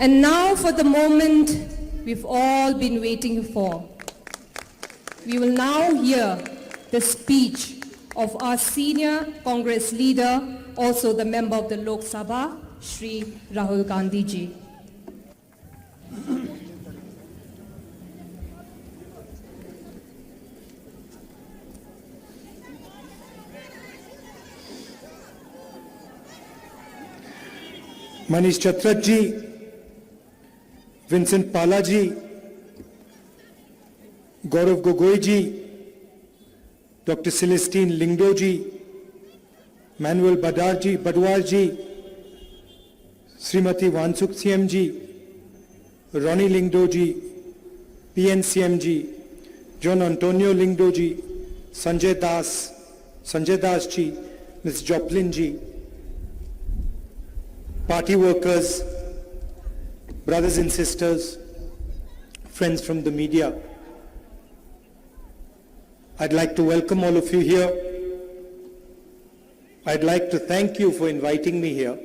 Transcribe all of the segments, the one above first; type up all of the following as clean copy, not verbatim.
And now for the moment we've all been waiting for. We will now hear the speech of our senior Congress leader, also the member of the Lok Sabha, Shri Rahul Gandhi ji. Manish Chatrat ji, Vincent Pala ji, Gaurav Gogoi ji, Dr. Celestine Lingdo ji, Manuel Badwar ji, Srimati Wansuk CM ji, Ronnie Lingdo ji, PNCM ji, John Antonio Lingdo ji, Sanjay Das ji, Ms. Joplin ji, party workers, brothers and sisters, friends from the media. I'd like to welcome all of you here. I'd like to thank you for inviting me here.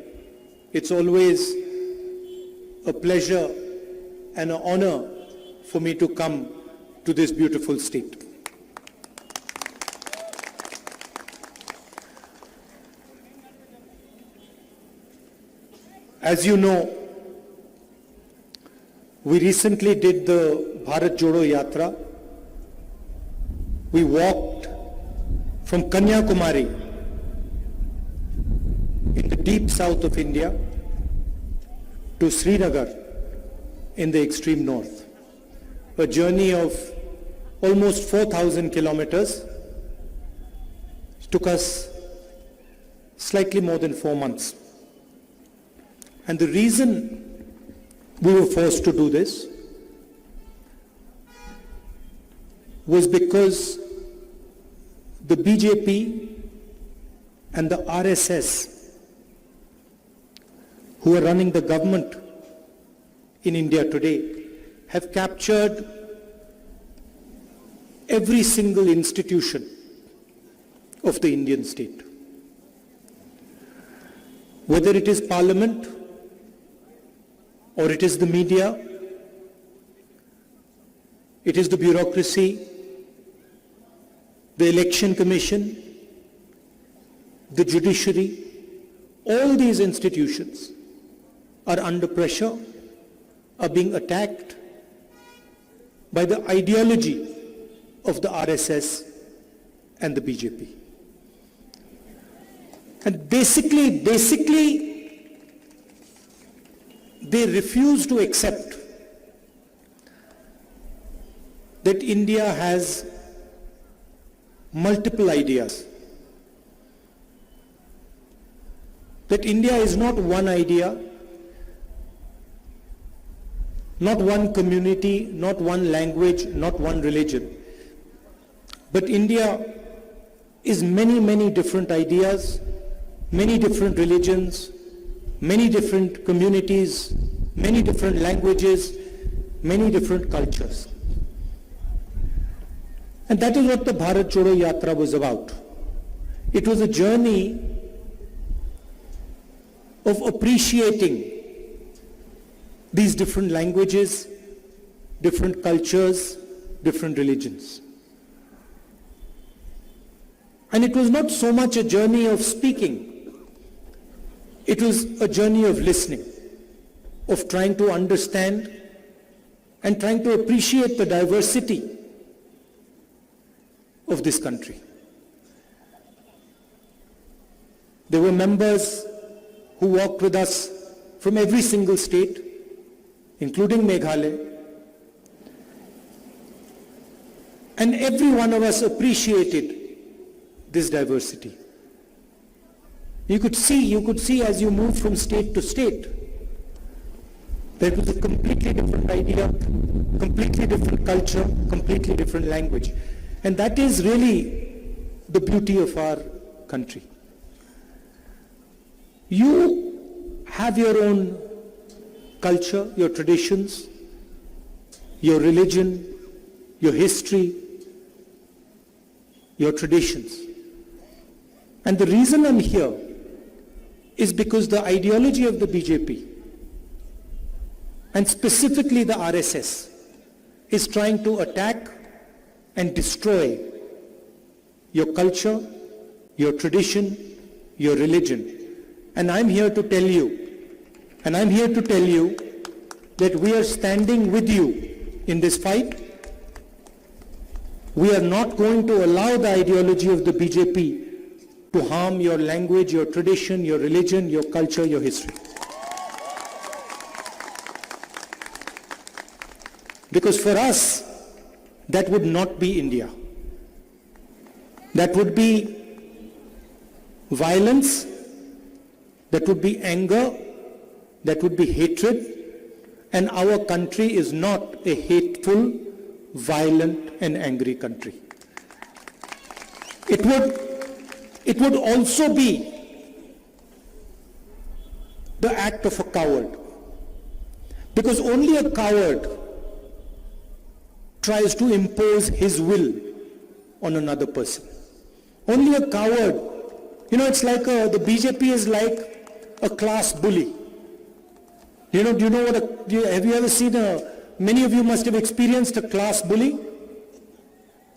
It's always a pleasure and an honor for me to come to this beautiful state. As you know, we recently did the Bharat Jodo Yatra. We walked from Kanyakumari in the deep south of India to Srinagar in the extreme north. A journey of almost 4,000 kilometers. It took us slightly more than 4 months. And the reason we were forced to do this was because the BJP and the RSS, who are running the government in India today, have captured every single institution of the Indian state. Whether it is Parliament, or it is the media, it is the bureaucracy, the election commission, the judiciary, all these institutions are under pressure, are being attacked by the ideology of the RSS and the BJP. And basically, they refuse to accept that India has multiple ideas. That India is not one idea, not one community, not one language, not one religion. But India is many, many different ideas, many different religions, many different communities, many different languages, many different cultures. And that is what the Bharat Jodo Yatra was about. It was a journey of appreciating these different languages, different cultures, different religions. And it was not so much a journey of speaking. It was a journey of listening, of trying to understand and trying to appreciate the diversity of this country. There were members who walked with us from every single state, including Meghalaya, and every one of us appreciated this diversity. You could see as you move from state to state, that it was a completely different idea, completely different culture, completely different language. And that is really the beauty of our country. You have your own culture, your traditions, your religion, your history, your traditions. And the reason I'm here is because the ideology of the BJP and specifically the RSS, is trying to attack and destroy your culture, your tradition, your religion. And I'm here to tell you, that we are standing with you in this fight. We are not going to allow the ideology of the BJP to harm your language, your tradition, your religion, your culture, your history. Because for us, that would not be India. That would be violence, that would be anger, that would be hatred, and our country is not a hateful, violent and angry country. It would also be the act of a coward, because only a coward tries to impose his will on another person. Only a coward, it's like the BJP is like a class bully. Do you know what have you ever seen many of you must have experienced a class bully?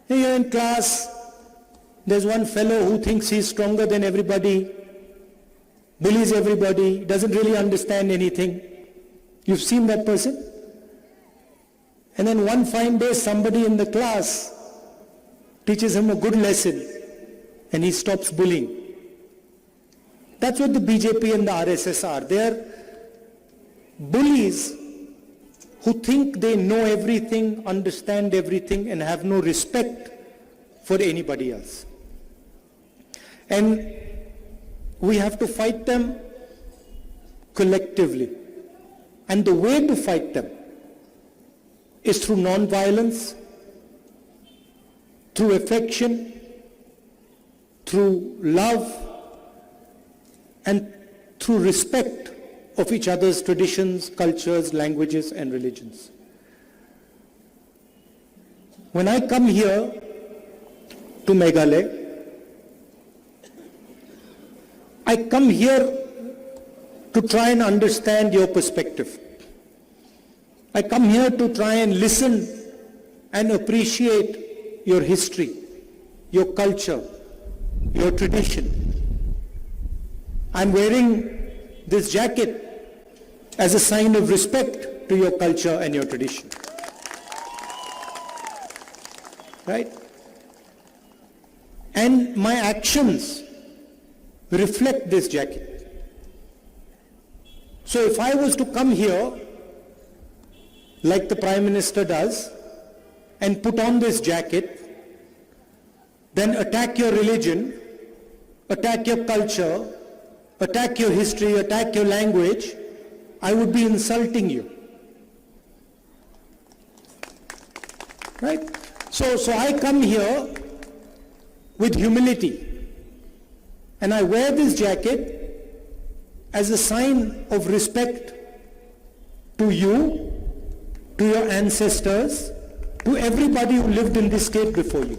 You're in class, there's one fellow who thinks he's stronger than everybody, bullies everybody, doesn't really understand anything. You've seen that person? And then one fine day somebody in the class teaches him a good lesson and he stops bullying. That's what the BJP and the RSS are. They are bullies who think they know everything, understand everything, and have no respect for anybody else. And we have to fight them collectively. And the way to fight them is through non-violence, through affection, through love, and through respect of each other's traditions, cultures, languages, and religions. When I come here to Meghalaya, I come here to try and understand your perspective. I come here to try and listen and appreciate your history, your culture, your tradition. I'm wearing this jacket as a sign of respect to your culture and your tradition. Right? And my actions reflect this jacket. So if I was to come here, like the Prime Minister does, and put on this jacket, then attack your religion, attack your culture, attack your history, attack your language, I would be insulting you. Right? So I come here with humility, and I wear this jacket as a sign of respect to you, to your ancestors, to everybody who lived in this state before you.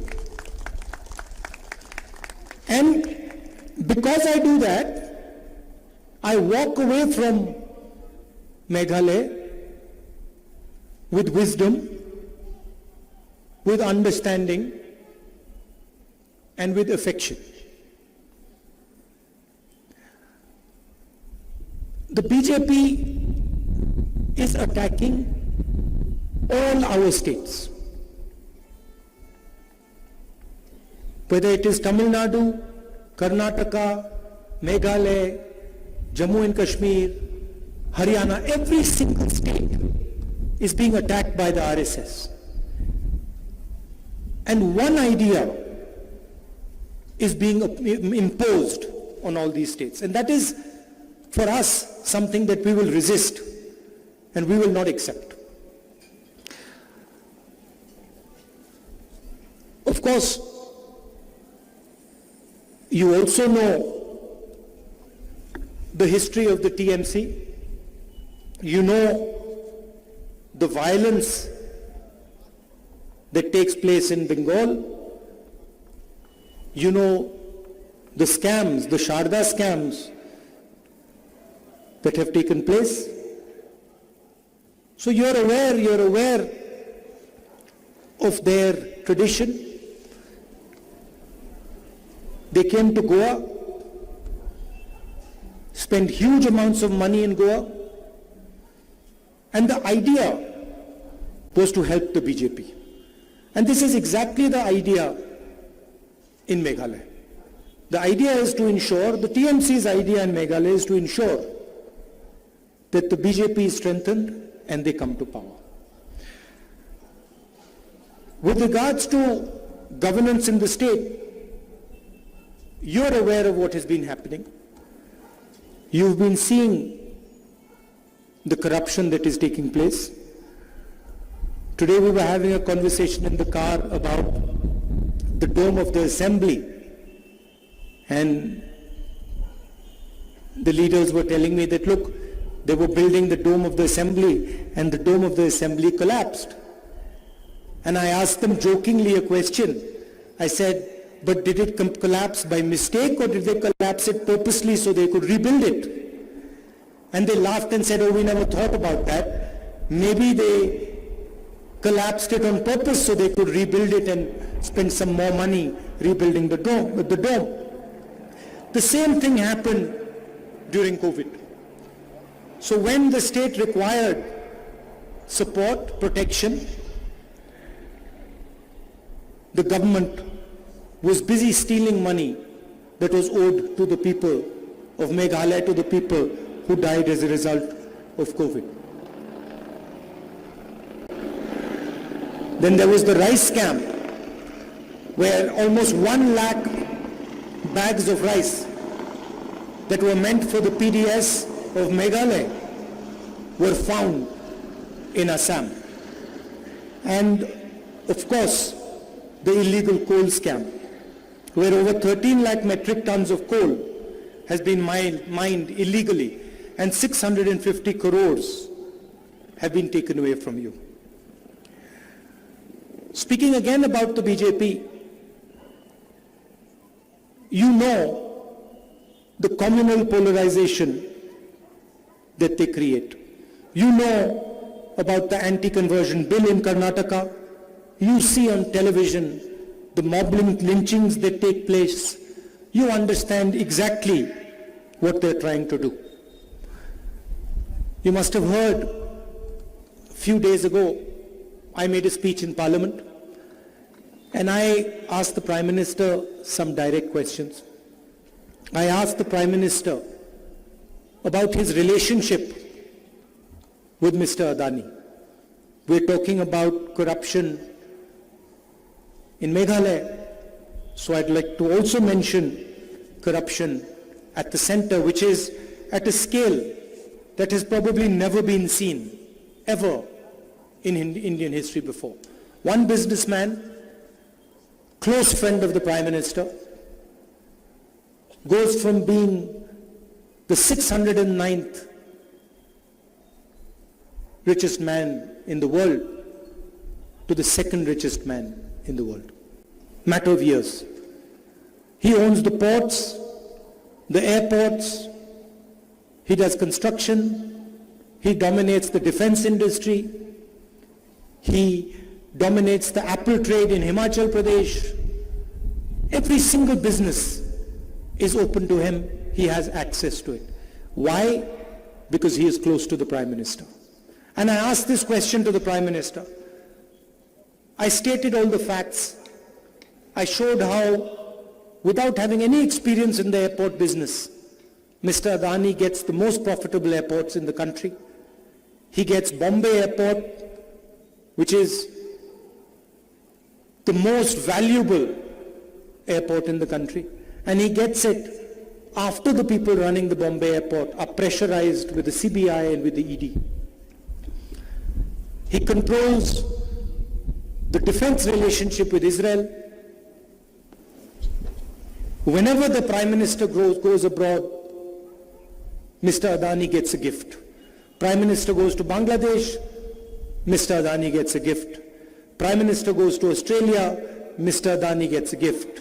And because I do that, I walk away from Meghalaya with wisdom, with understanding, and with affection. The BJP is attacking all our states. Whether it is Tamil Nadu, Karnataka, Meghalaya, Jammu and Kashmir, Haryana, every single state is being attacked by the RSS. And one idea is being imposed on all these states. And that is, for us, something that we will resist and we will not accept. Of course, you also know the history of the TMC. You know the violence that takes place in Bengal. You know the scams, the Sharda scams that have taken place. So you're aware of their tradition. They came to Goa, spent huge amounts of money in Goa, and the idea was to help the BJP. And this is exactly the idea in Meghalaya. The idea is to ensure, the TMC's idea in Meghalaya is to ensure that the BJP is strengthened and they come to power. With regards to governance in the state, you're aware of what has been happening. You've been seeing the corruption that is taking place. Today we were having a conversation in the car about the dome of the assembly, and the leaders were telling me that, look, they were building the dome of the assembly and the dome of the assembly collapsed. And I asked them jokingly a question. I said, but did it collapse by mistake, or did they collapse it purposely so they could rebuild it? And they laughed and said, oh, we never thought about that. Maybe they collapsed it on purpose so they could rebuild it and spend some more money rebuilding the dome. The same thing happened during COVID. So when the state required support, protection, the government was busy stealing money that was owed to the people of Meghalaya, to the people who died as a result of COVID. Then there was the rice scam, where almost 1 lakh bags of rice that were meant for the PDS of Meghalaya were found in Assam. And of course, the illegal coal scam, where over 13 lakh metric tons of coal has been mined illegally, and 650 crores have been taken away from you. Speaking again about the BJP, you know the communal polarization that they create. You know about the anti-conversion bill in Karnataka. You see on television the mob lynchings that take place. You understand exactly what they're trying to do. You must have heard a few days ago, I made a speech in Parliament, and I asked the Prime Minister some direct questions. I asked the Prime Minister about his relationship with Mr. Adani. We're talking about corruption in Meghalaya, so I'd like to also mention corruption at the center, which is at a scale that has probably never been seen ever in Indian history before. One businessman, close friend of the Prime Minister, goes from being the 609th richest man in the world to the second richest man in the world. Matter of years. He owns the ports, the airports, he does construction, he dominates the defense industry, he dominates the apple trade in Himachal Pradesh. Every single business is open to him, he has access to it. Why? Because he is close to the Prime Minister. And I asked this question to the Prime Minister. I stated all the facts. I showed how, without having any experience in the airport business, Mr. Adani gets the most profitable airports in the country. He gets Bombay Airport, which is the most valuable airport in the country. And he gets it after the people running the Bombay Airport are pressurized with the CBI and with the ED. He controls the defense relationship with Israel. Whenever the Prime Minister goes abroad, Mr. Adani gets a gift. Prime Minister goes to Bangladesh, Mr. Adani gets a gift. Prime Minister goes to Australia, Mr. Adani gets a gift.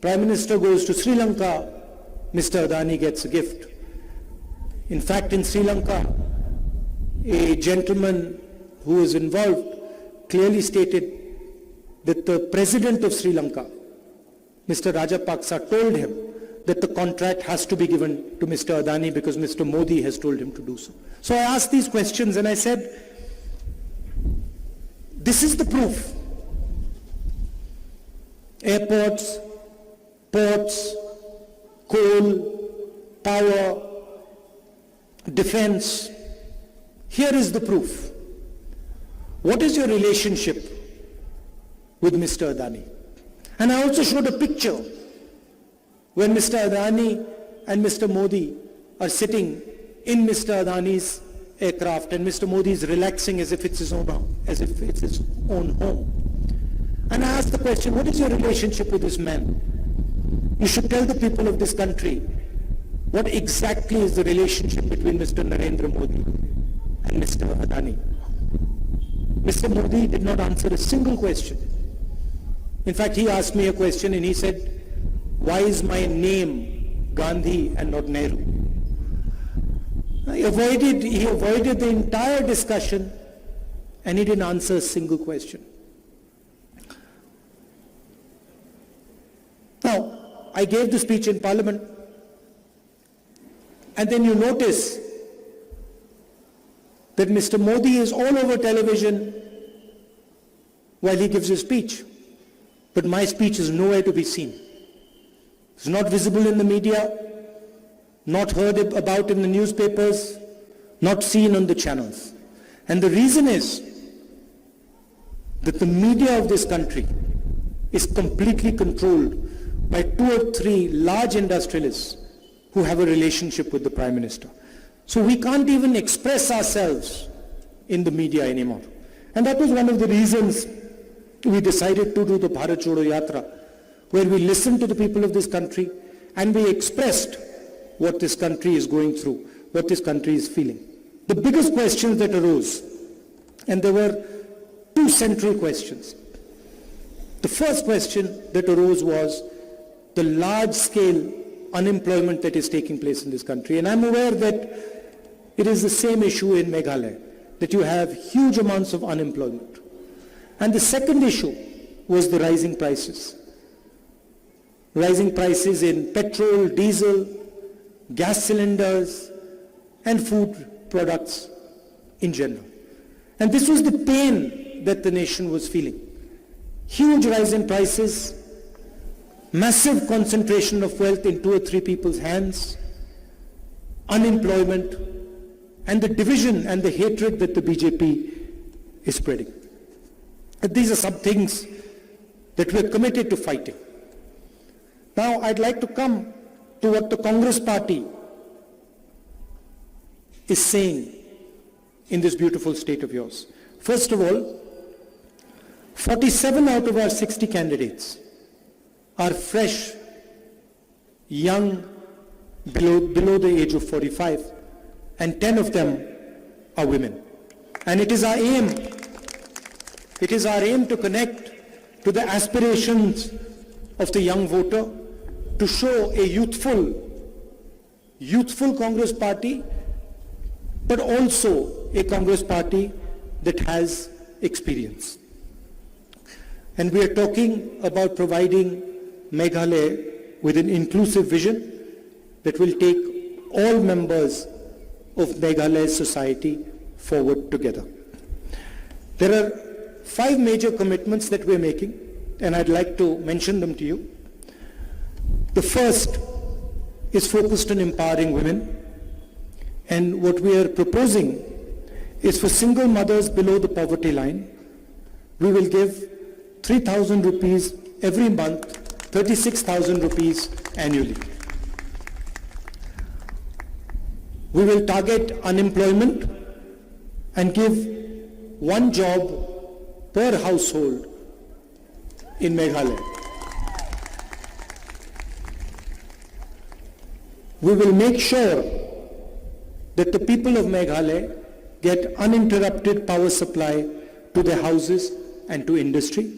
Prime Minister goes to Sri Lanka, Mr. Adani gets a gift. In fact, in Sri Lanka, a gentleman who was involved clearly stated that the president of Sri Lanka, Mr. Rajapaksa, told him that the contract has to be given to Mr. Adani because Mr. Modi has told him to do so. So I asked these questions and I said, this is the proof. Airports, ports, coal, power, defense. Here is the proof. What is your relationship with Mr. Adani? And I also showed a picture when Mr. Adani and Mr. Modi are sitting in Mr. Adani's aircraft and Mr. Modi is relaxing as if it's his own home. And I asked the question, what is your relationship with this man? You should tell the people of this country what exactly is the relationship between Mr. Narendra Modi and Mr. Adani. Mr. Modi did not answer a single question. In fact, he asked me a question and he said, why is my name Gandhi and not Nehru? He avoided the entire discussion and he didn't answer a single question. Now, I gave the speech in Parliament and then you notice that Mr. Modi is all over television while he gives his speech. But my speech is nowhere to be seen. It's not visible in the media, not heard about in the newspapers, not seen on the channels. And the reason is that the media of this country is completely controlled by 2 or 3 large industrialists who have a relationship with the Prime Minister. So we can't even express ourselves in the media anymore. And that was one of the reasons we decided to do the Bharat Jodo Yatra, where we listened to the people of this country and we expressed what this country is going through, what this country is feeling. The biggest questions that arose, and there were 2 central questions. The first question that arose was the large-scale unemployment that is taking place in this country. And I'm aware that it is the same issue in Meghalaya, that you have huge amounts of unemployment. And the second issue was the rising prices. Rising prices in petrol, diesel, gas cylinders, and food products in general. And this was the pain that the nation was feeling. Huge rise in prices, massive concentration of wealth in 2 or 3 people's hands, unemployment, and the division and the hatred that the BJP is spreading. And these are some things that we're committed to fighting. Now, I'd like to come to what the Congress party is saying in this beautiful state of yours. First of all, 47 out of our 60 candidates are fresh, young, below the age of 45, and 10 of them are women. And it is our aim to connect to the aspirations of the young voter, to show a youthful Congress party, but also a Congress party that has experience. And we are talking about providing Meghalaya with an inclusive vision that will take all members of Meghalaya's society forward together. There are 5 major commitments that we're making, and I'd like to mention them to you. The first is focused on empowering women, and what we are proposing is for single mothers below the poverty line, we will give 3,000 rupees every month, 36,000 rupees annually. We will target unemployment and give 1 job per household in Meghalaya. We will make sure that the people of Meghalaya get uninterrupted power supply to their houses and to industry.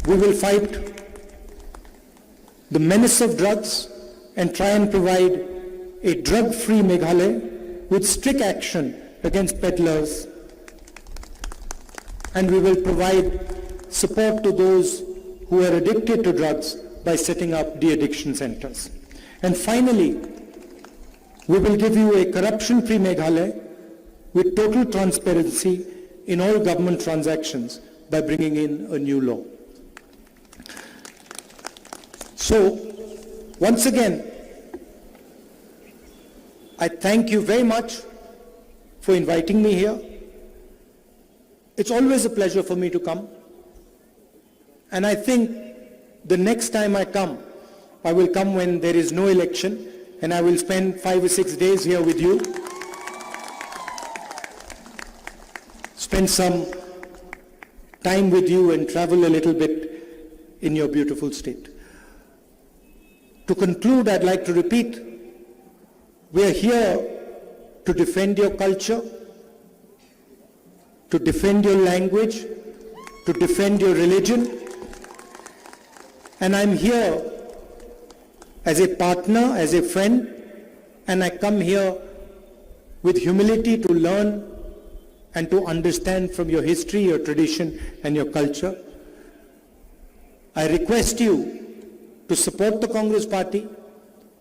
We will fight the menace of drugs and try and provide a drug-free Meghalaya with strict action against peddlers, and we will provide support to those who are addicted to drugs by setting up de-addiction centers. And finally, we will give you a corruption-free Meghalaya with total transparency in all government transactions by bringing in a new law. So, once again, I thank you very much for inviting me here. It's always a pleasure for me to come. And I think the next time I come, I will come when there is no election, and I will spend 5 or 6 days here with you. Spend some time with you and travel a little bit in your beautiful state. To conclude, I'd like to repeat, we are here to defend your culture, to defend your language, to defend your religion. And I'm here as a partner, as a friend, and I come here with humility to learn and to understand from your history, your tradition, and your culture. I request you to support the Congress Party,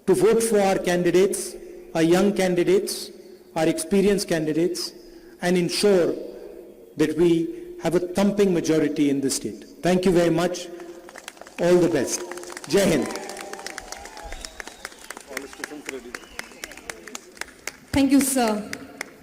to vote for our candidates, our young candidates, our experienced candidates, and ensure that we have a thumping majority in the state. Thank you very much. All the best. Jai Hind. Thank you, sir.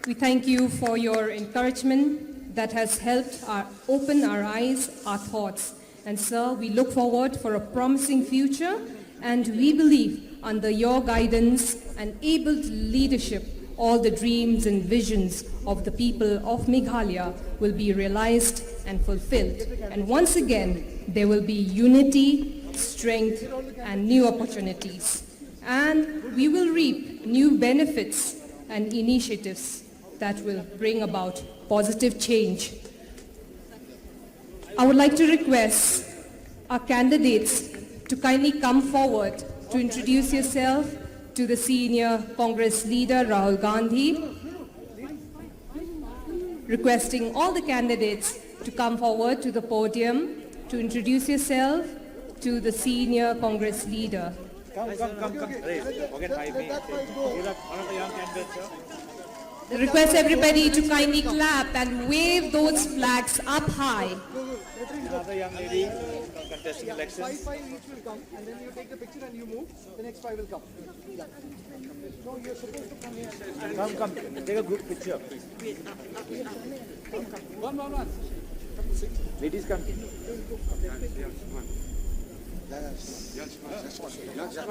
We thank you for your encouragement that has helped open our eyes, our thoughts. And sir, we look forward for a promising future, and we believe under your guidance and able leadership, all the dreams and visions of the people of Meghalaya will be realized and fulfilled. And once again, there will be unity, strength, and new opportunities. And we will reap new benefits and initiatives that will bring about positive change. I would like to request our candidates to kindly come forward to introduce yourself to the senior Congress leader Rahul Gandhi. Requesting all the candidates to come forward to the podium to introduce yourself to the senior Congress leader. Come. Request everybody to kindly clap and wave those flags up high. Another young lady contesting elections. 5 each will come, and then you take the picture and you move. The next 5 will come. Yeah. No, you're supposed to come here. Come. Take a group picture. One. Ladies, come.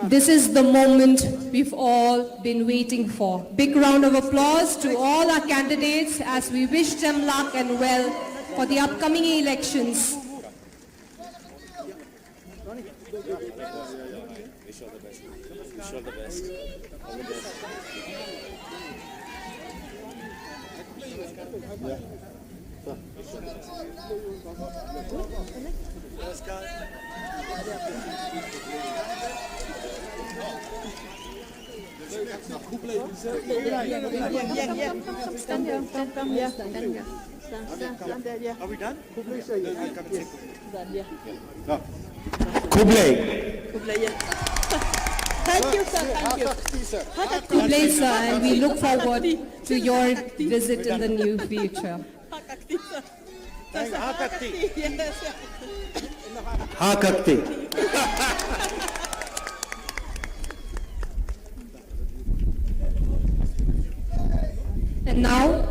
This is the moment we've all been waiting for. Big round of applause to all our candidates as we wish them luck and well for the upcoming elections. Wish all the best. All the best. Stand here. Stand there, yeah. Are we done? Kublai. Thank you, sir. Thank you. Kublai sir, and we look forward to your visit in the near future. Ha Kakti. And now